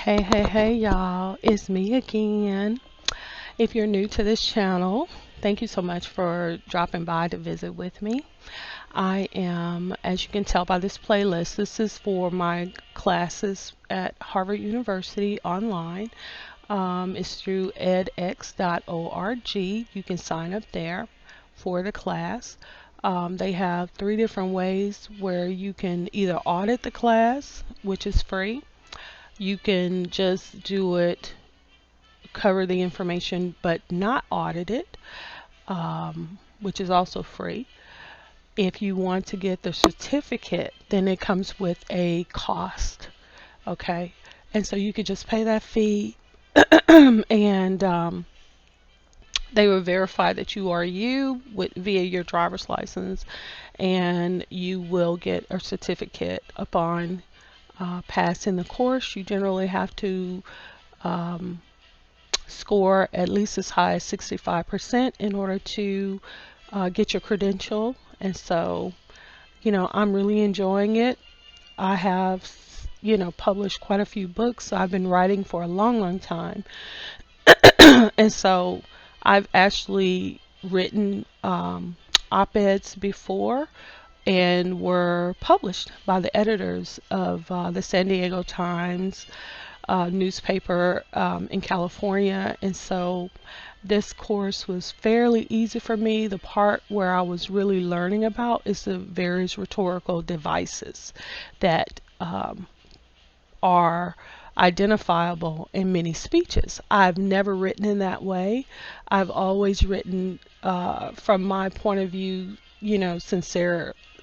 Hey, y'all. It's me again. If you're new to this channel, thank you so much for dropping by to visit with me. I am, as you can tell by this playlist, this is for my classes at Harvard University online. It's through edx.org. You can sign up there for the class. They have 3 different ways where you can either audit the class, which is free. You can just do it, cover the information, but not audit it, which is also free. If you want to get the certificate, then it comes with a cost. Okay, and so you could just pay that fee, and they will verify that you are you via your driver's license, and you will get a certificate upon passing the course. You generally have to score at least as high as 65% in order to get your credential. And so, I'm really enjoying it. I have, published quite a few books. I've been writing for a long time. And so I've actually written op-eds before and were published by the editors of the San Diego Times newspaper in California. And so this course was fairly easy for me. The part where I was really learning about is the various rhetorical devices that are identifiable in many speeches. I've never written in that way. I've always written from my point of view,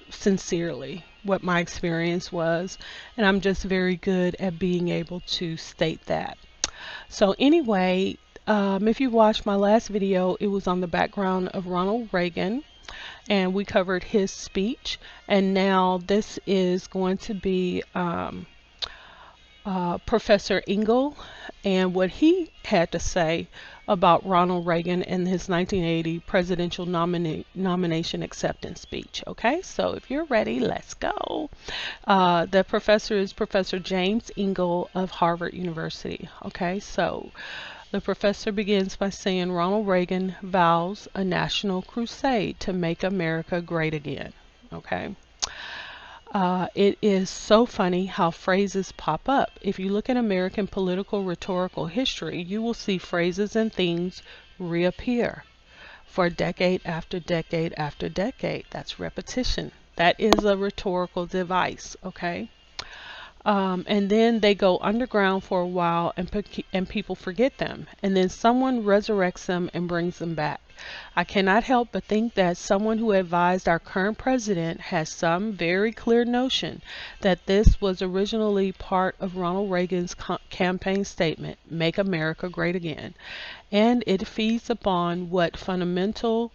sincerely what my experience was, and I'm just very good at being able to state that. So anyway, if you watched my last video, it was on the background of Ronald Reagan, and we covered his speech, and now this is going to be Professor Engel and what he had to say about Ronald Reagan and his 1980 presidential nomination acceptance speech. Okay, so if you're ready, let's go. The professor is Professor James Engel of Harvard University. Okay, so the professor begins by saying Ronald Reagan vows a national crusade to make America great again. Okay. It is so funny how phrases pop up. If you look at American political rhetorical history, you will see phrases and themes reappear for decade after decade after decade. That's repetition. That is a rhetorical device, okay? And then they go underground for a while, and people forget them. And then someone resurrects them and brings them back. I cannot help but think that someone who advised our current president has some very clear notion that this was originally part of Ronald Reagan's campaign statement, "Make America Great Again." And it feeds upon what fundamental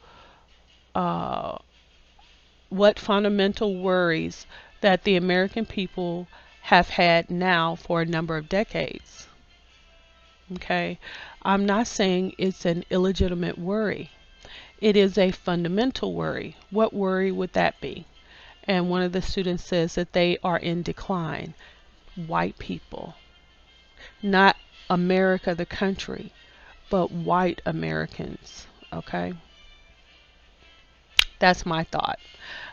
worries that the American people have had now for a number of decades. Okay, I'm not saying it's an illegitimate worry. It is a fundamental worry. What worry would that be? And one of the students says that they are in decline. White people, not America the country, but white Americans. Okay, that's my thought.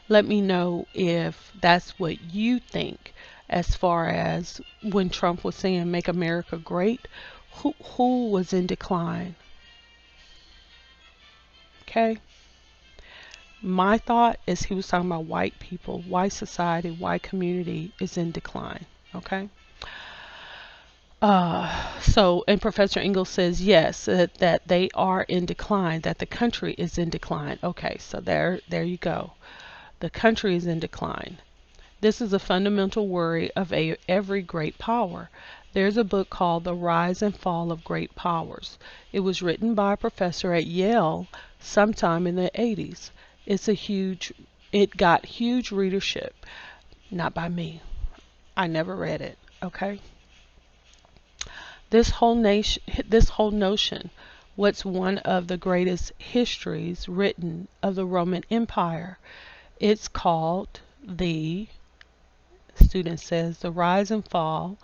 Let me know if that's what you think. As far as when Trump was saying "Make America Great," who was in decline? Okay, my thought is he was talking about white people, white society, white community is in decline. Okay. And Professor Engel says yes, that they are in decline, that the country is in decline. Okay, so there you go. The country is in decline. This is a fundamental worry of every great power. There's a book called The Rise and Fall of Great Powers. It was written by a professor at Yale sometime in the 80s. It got huge readership. Not by me. I never read it. Okay. This whole notion, what's one of the greatest histories written of the Roman Empire? It's called the student says the rise and fall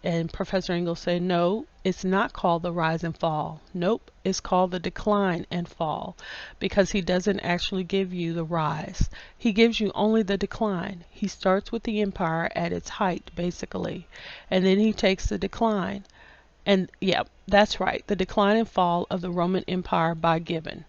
And Professor Ingalls said, no, it's not called the rise and fall. Nope, it's called the decline and fall, because he doesn't actually give you the rise. He gives you only the decline. He starts with the empire at its height, basically, and then he takes the decline. And yeah, that's right, the decline and fall of the Roman Empire by Gibbon.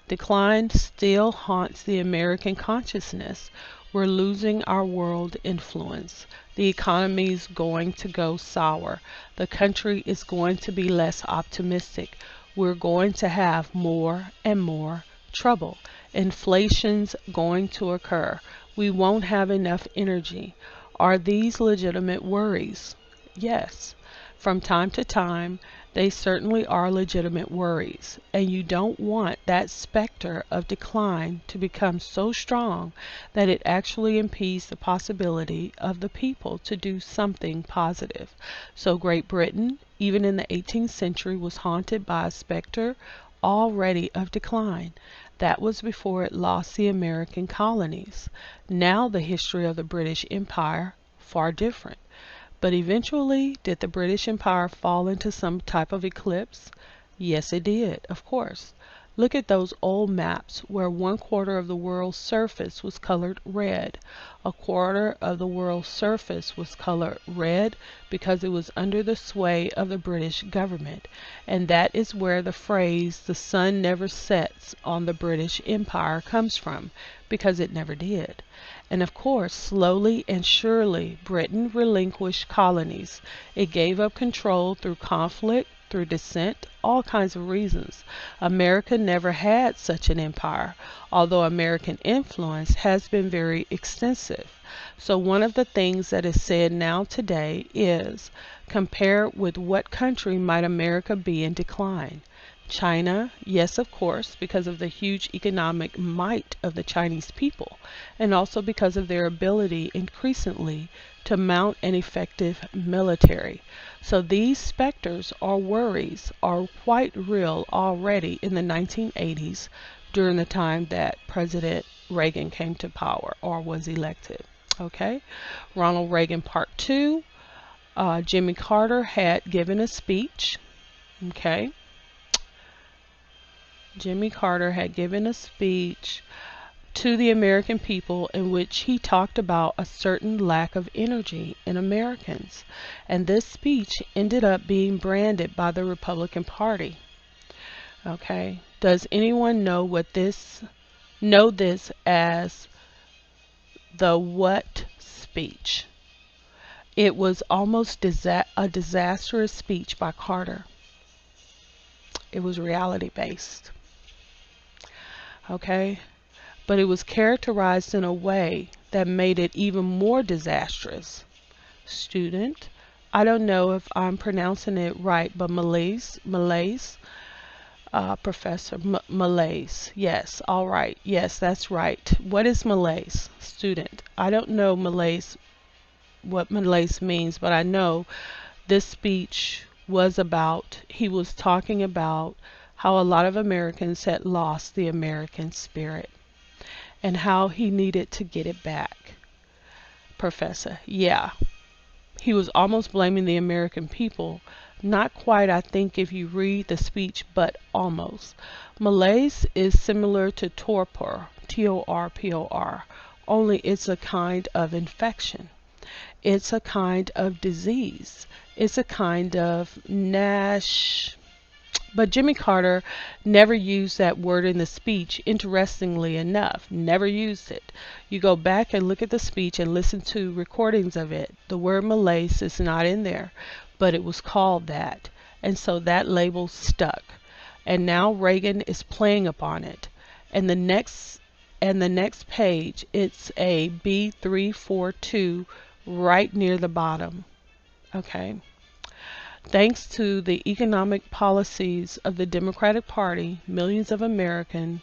Decline still haunts the American consciousness. We're losing our world influence. The economy is going to go sour. The country is going to be less optimistic. We're going to have more and more trouble. Inflation's going to occur. We won't have enough energy. Are these legitimate worries? Yes. From time to time, they certainly are legitimate worries, and you don't want that specter of decline to become so strong that it actually impedes the possibility of the people to do something positive. So Great Britain, even in the 18th century, was haunted by a specter already of decline. That was before it lost the American colonies. Now the history of the British Empire, far different. But eventually, did the British Empire fall into some type of eclipse? Yes, it did, of course. Look at those old maps where 1/4 of the world's surface was colored red. 1/4 of the world's surface was colored red because it was under the sway of the British government. And that is where the phrase, the sun never sets on the British Empire comes from, because it never did. And of course, slowly and surely, Britain relinquished colonies. It gave up control through conflict, through dissent, all kinds of reasons. America never had such an empire, although American influence has been very extensive. So one of the things that is said now today is, compare with what country might America be in decline? China, yes, of course, because of the huge economic might of the Chinese people, and also because of their ability increasingly to mount an effective military. So these specters or worries are quite real already in the 1980s during the time that President Reagan came to power or was elected. Okay, Ronald Reagan Part 2, Jimmy Carter had given a speech. Okay. Jimmy Carter had given a speech to the American people in which he talked about a certain lack of energy in Americans. And this speech ended up being branded by the Republican Party. Okay. Does anyone know this as the what speech? It was almost a disastrous speech by Carter. It was reality based. Okay, but it was characterized in a way that made it even more disastrous. Student, I don't know if I'm pronouncing it right, but Malays, Professor, Malays, yes, all right, yes, that's right. What is Malays? Student, I don't know Malays, what Malays means, but I know this speech was about, he was talking about how a lot of Americans had lost the American spirit and how he needed to get it back. Professor, yeah, he was almost blaming the American people. Not quite, I think, if you read the speech, but almost. Malays is similar to torpor, Torpor, only it's a kind of infection. It's a kind of disease. It's a kind of Nash. But Jimmy Carter never used that word in the speech, interestingly enough, never used it. You go back and look at the speech and listen to recordings of it. The word Malays is not in there, but it was called that. And so that label stuck. And now Reagan is playing upon it. And the next page, it's a B342 right near the bottom. Okay. Thanks to the economic policies of the Democratic Party, millions of Americans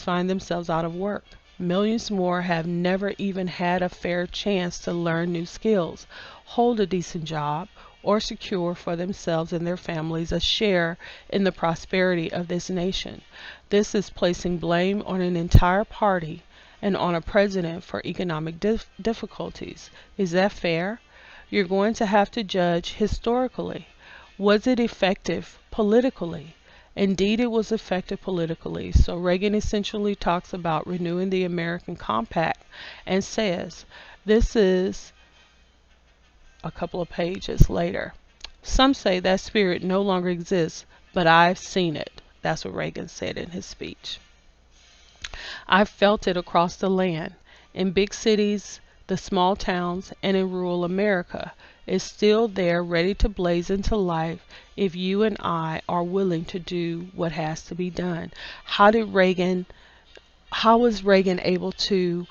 find themselves out of work. Millions more have never even had a fair chance to learn new skills, hold a decent job, or secure for themselves and their families a share in the prosperity of this nation. This is placing blame on an entire party and on a president for economic difficulties. Is that fair? You're going to have to judge historically. Was it effective politically? Indeed, it was effective politically. So Reagan essentially talks about renewing the American Compact and says, this is a couple of pages later. Some say that spirit no longer exists, but I've seen it. That's what Reagan said in his speech. I've felt it across the land, in big cities, the small towns, and in rural America. It's still there, ready to blaze into life if you and I are willing to do what has to be done. How was Reagan able to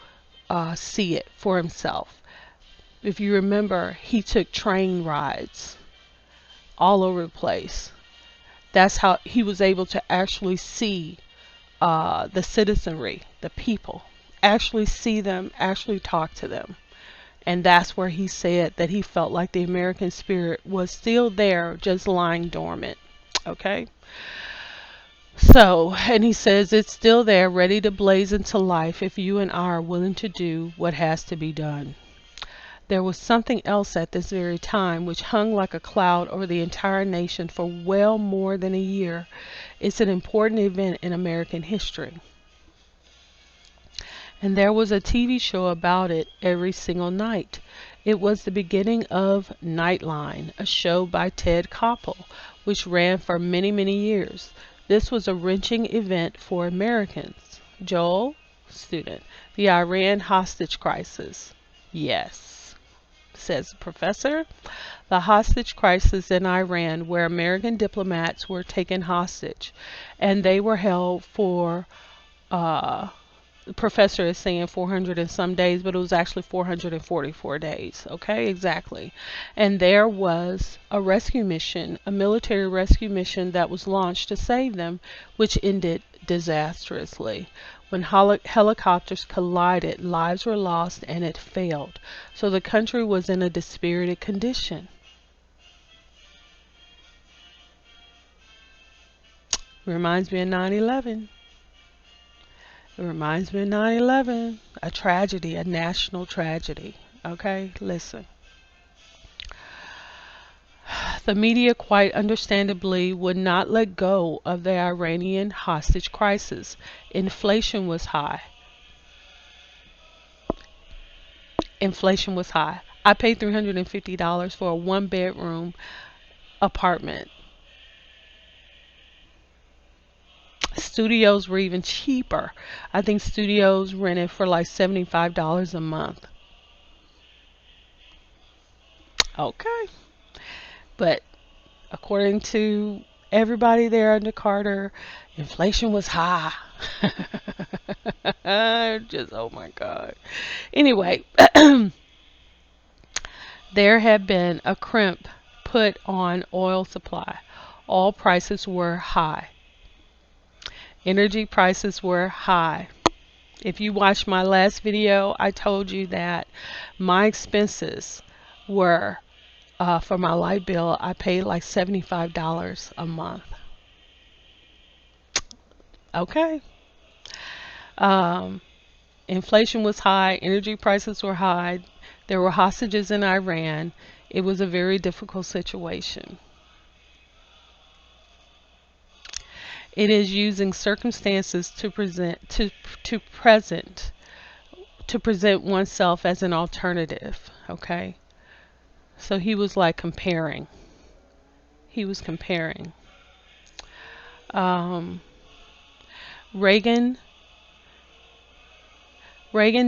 see it for himself? If you remember, he took train rides all over the place. That's how he was able to actually see the citizenry, the people, actually see them, actually talk to them. And that's where he said that he felt like the American spirit was still there, just lying dormant. Okay? So, and he says it's still there, ready to blaze into life if you and I are willing to do what has to be done. There was something else at this very time which hung like a cloud over the entire nation for well more than a year. It's an important event in American history. And there was a TV show about it every single night. It was the beginning of Nightline, a show by Ted Koppel, which ran for many, many years. This was a wrenching event for Americans. Joel, student, the Iran hostage crisis. Yes, says the professor. The hostage crisis in Iran, where American diplomats were taken hostage, and they were held for the professor is saying 400 and some days, but it was actually 444 days. Okay, exactly. And there was a rescue mission, a military rescue mission that was launched to save them, which ended disastrously. When helicopters collided, lives were lost and it failed. So the country was in a dispirited condition. Reminds me of 9/11. It reminds me of 9/11, a tragedy, a national tragedy. Okay, listen. The media, quite understandably, would not let go of the Iranian hostage crisis. Inflation was high. Inflation was high. I paid $350 for a one-bedroom apartment. Studios were even cheaper. I think studios rented for like $75 a month. Okay. But according to everybody there under Carter, inflation was high. Just, oh my God. Anyway, there had been a crimp put on oil supply. All prices were high. Energy prices were high. If you watched my last video, I told you that my expenses were, for my light bill, I paid like $75 a month. Okay. Inflation was high. Energy prices were high. There were hostages in Iran. It was a very difficult situation. It is using circumstances to present oneself as an alternative. Okay, so he was like comparing. He was comparing. Reagan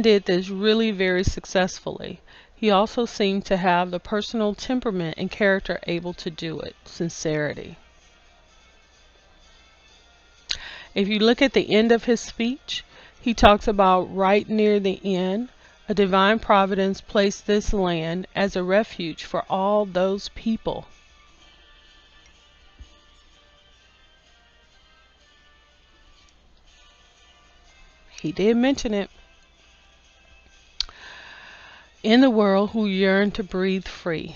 did this really very successfully. He also seemed to have the personal temperament and character able to do it. Sincerity. If you look at the end of his speech, he talks about right near the end, a divine providence placed this land as a refuge for all those people. He did mention it. In the world who yearn to breathe free.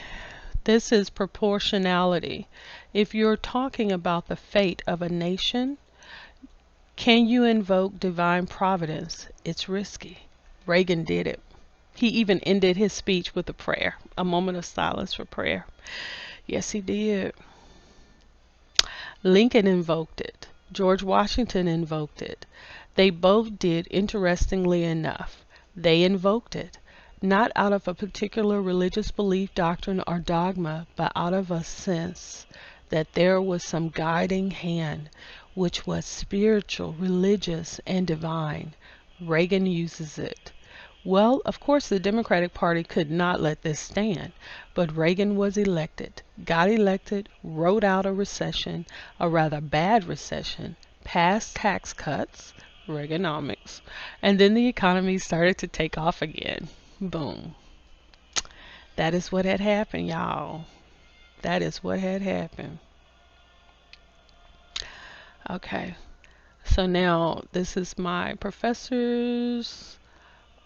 This is proportionality. If you're talking about the fate of a nation, can you invoke divine providence? It's risky. Reagan did it. He even ended his speech with a prayer, a moment of silence for prayer. Yes, he did. Lincoln invoked it. George Washington invoked it. They both did, interestingly enough. They invoked it, not out of a particular religious belief, doctrine, or dogma, but out of a sense that there was some guiding hand, which was spiritual, religious, and divine. Reagan uses it. Well, of course, the Democratic Party could not let this stand, but Reagan was elected, got elected, rode out a recession, a rather bad recession, passed tax cuts, Reaganomics, and then the economy started to take off again. Boom. That is what had happened, y'all. That is what had happened. Okay, so now this is my professor's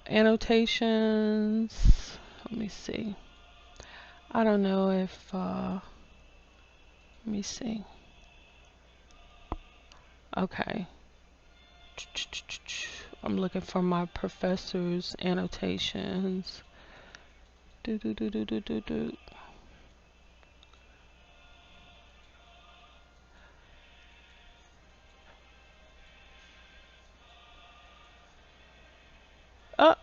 annotations. Let me see. I don't know if let me see. Okay, I'm looking for my professor's annotations. Do do do do do do do. Oh,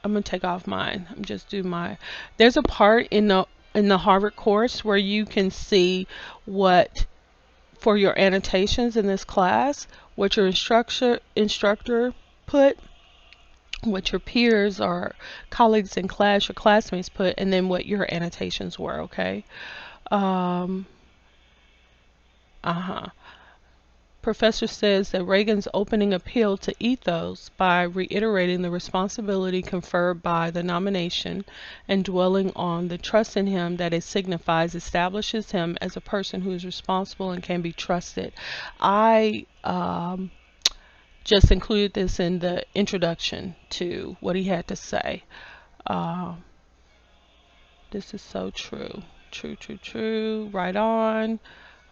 I'm gonna take off mine. I'm just do my. There's a part in the Harvard course where you can see what for your annotations in this class, what your instructor put, what your peers or colleagues in class, your classmates put, and then what your annotations were. Okay. Um, uh-huh. Professor says that Reagan's opening appeal to ethos by reiterating the responsibility conferred by the nomination and dwelling on the trust in him that it signifies establishes him as a person who is responsible and can be trusted. I just included this in the introduction to what he had to say. This is so true. True, true, true. Right on.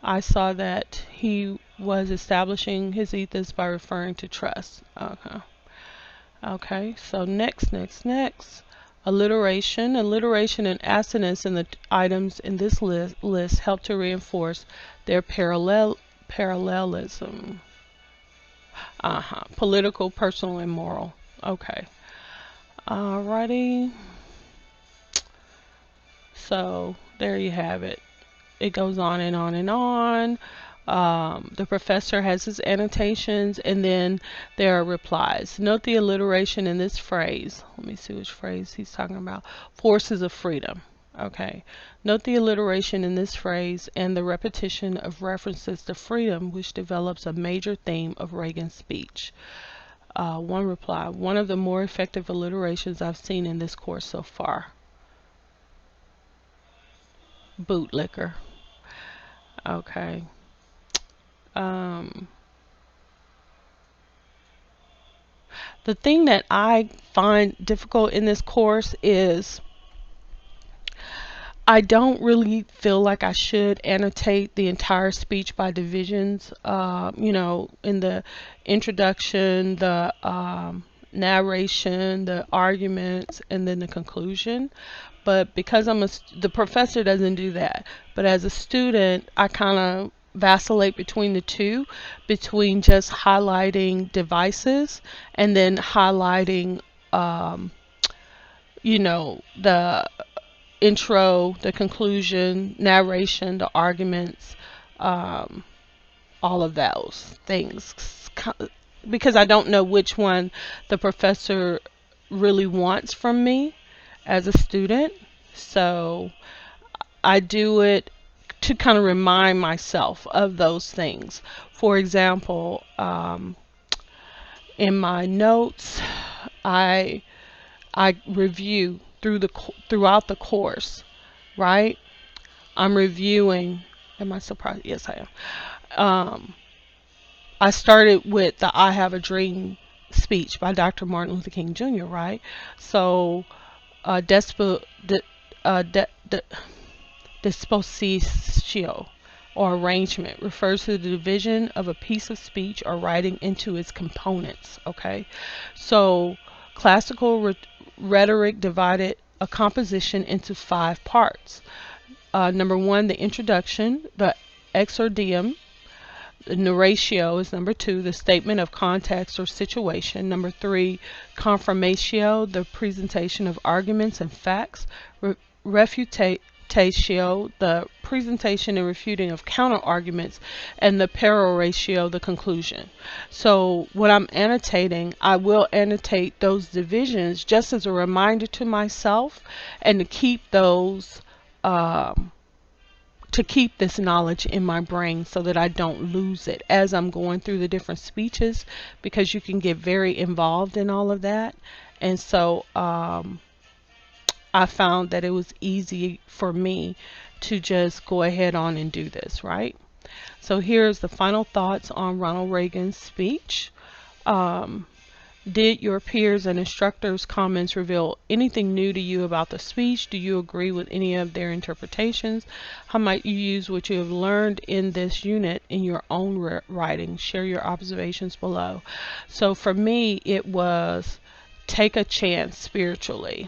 I saw that he was establishing his ethos by referring to trust. Okay. Okay, so next. Alliteration. Alliteration and assonance in the items in this list help to reinforce their parallelism. Political, personal, and moral. Okay. Alrighty. So there you have it. It goes on and on and on. The professor has his annotations, and then there are replies. Note the alliteration in this phrase. Let me see which phrase he's talking about. Forces of freedom. Okay. Note the alliteration in this phrase and the repetition of references to freedom, which develops a major theme of Reagan's speech. One reply. One of the more effective alliterations I've seen in this course so far. Bootlicker. Okay. The thing that I find difficult in this course is I don't really feel like I should annotate the entire speech by divisions. You know, in the introduction, the narration, the arguments, and then the conclusion. But because the professor doesn't do that. But as a student, I kind of vacillate between the two, between just highlighting devices and then highlighting, you know, the intro, the conclusion, narration, the arguments, all of those things. Because I don't know which one the professor really wants from me as a student, so I do it to kind of remind myself of those things. For example, in my notes, I review throughout the course, right? I'm reviewing. Am I surprised? Yes, I am. I started with the "I Have a Dream" speech by Dr. Martin Luther King Jr., right? So dispositio or arrangement refers to the division of a piece of speech or writing into its components. Okay, so classical Rhetoric divided a composition into 5 parts. Number 1, the introduction, the exordium. The narratio is number 2, the statement of context or situation. Number 3, confirmatio, the presentation of arguments and facts. Refutatio, the presentation and refuting of counter arguments. And the peroratio, the conclusion. So when I'm annotating, I will annotate those divisions just as a reminder to myself, and to keep those to keep this knowledge in my brain so that I don't lose it as I'm going through the different speeches, because you can get very involved in all of that. And so I found that it was easy for me to just go ahead on and do this, right? So here's the final thoughts on Ronald Reagan's speech. Did your peers and instructors' comments reveal anything new to you about the speech? Do you agree with any of their interpretations? How might you use what you have learned in this unit in your own writing? Share your observations below. So for me, it was take a chance spiritually.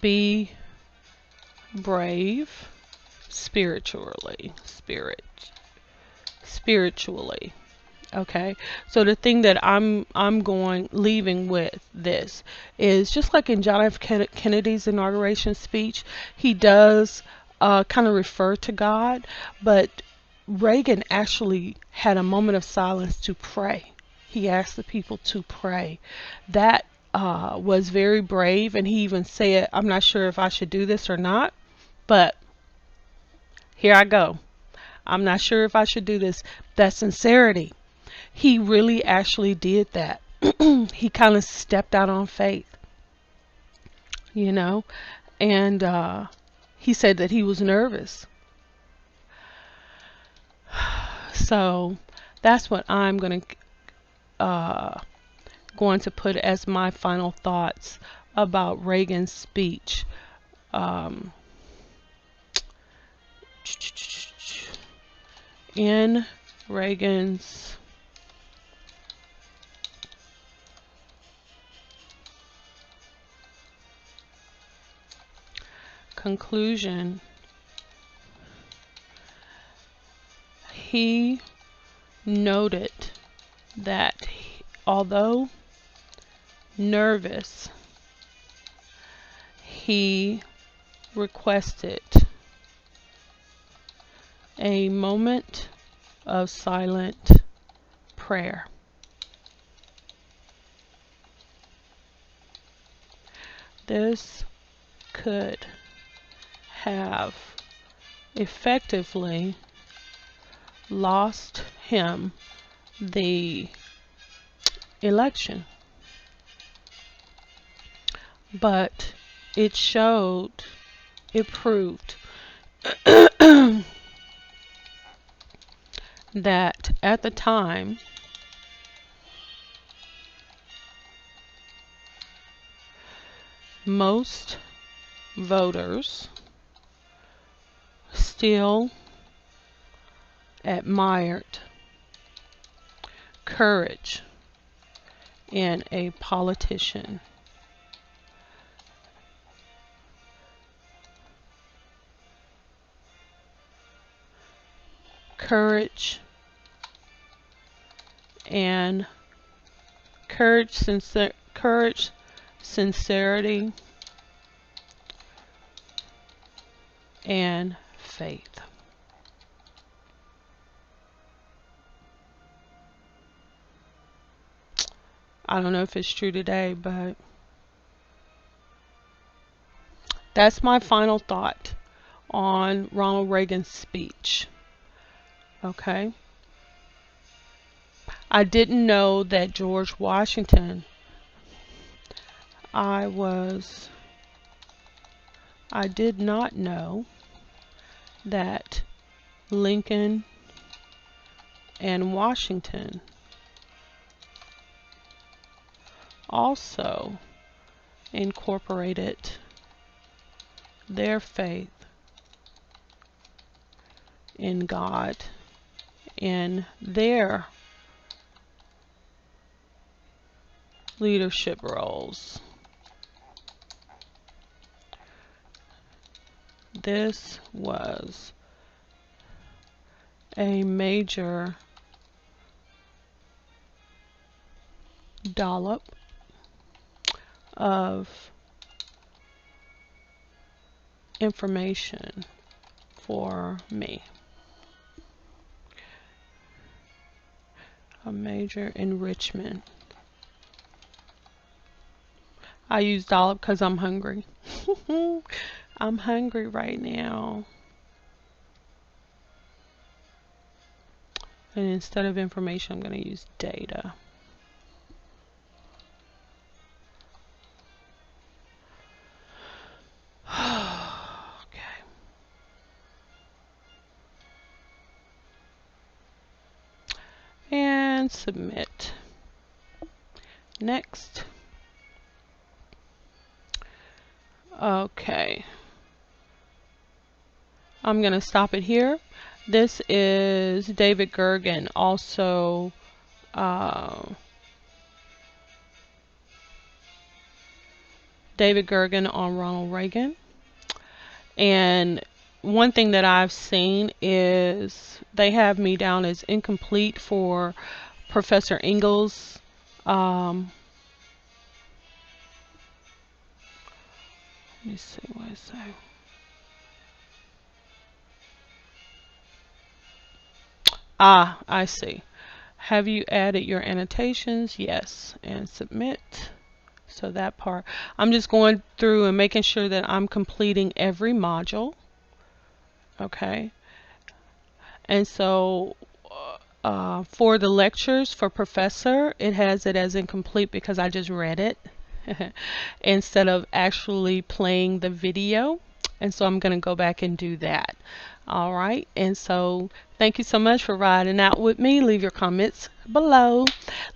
Be brave spiritually. Spiritually. Okay, so the thing that I'm leaving with this is, just like in John F. Kennedy's inauguration speech, he does kind of refer to God, but Reagan actually had a moment of silence to pray. He asked the people to pray. That was very brave, and he even said, I'm not sure if I should do this or not, but here I go. I'm not sure if I should do this. That's sincerity. He really actually did that. He kind of stepped out on faith, you know, and he said that he was nervous. So that's what I'm going to put as my final thoughts about Reagan's speech. In Reagan's conclusion, he noted that although nervous, he requested a moment of silent prayer. This could have effectively lost him the election, but it proved that at the time most voters still admired courage in a politician. Courage, sincerity, and faith. I don't know if it's true today, but that's my final thought on Ronald Reagan's speech. Okay. I didn't know that George Washington, I did not know that Lincoln and Washington also incorporated their faith in God in their leadership roles. This was a major dollop of information for me. A major enrichment. I use dollop because I'm hungry. I'm hungry right now. And instead of information, I'm going to use data. Okay. And submit. Next. Okay. I'm going to stop it here. This is David Gergen, also David Gergen on Ronald Reagan. And one thing that I've seen is they have me down as incomplete for Professor Ingalls. Let me see what I say. Ah, I see. Have you added your annotations? Yes. And submit. So that part. I'm just going through and making sure that I'm completing every module. Okay. And so for the lectures for Professor, it has it as incomplete because I just read it instead of actually playing the video. And so I'm going to go back and do that. All right. And so thank you so much for riding out with me. Leave your comments below.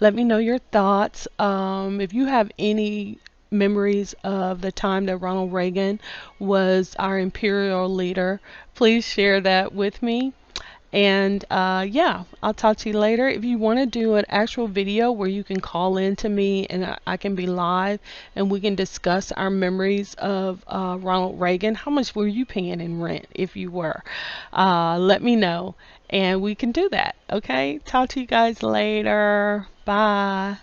Let me know your thoughts. If you have any memories of the time that Ronald Reagan was our imperial leader, please share that with me. And yeah, I'll talk to you later. If you want to do an actual video where you can call in to me and I can be live and we can discuss our memories of Ronald Reagan. How much were you paying in rent if you were? Let me know and we can do that. Okay, talk to you guys later. Bye.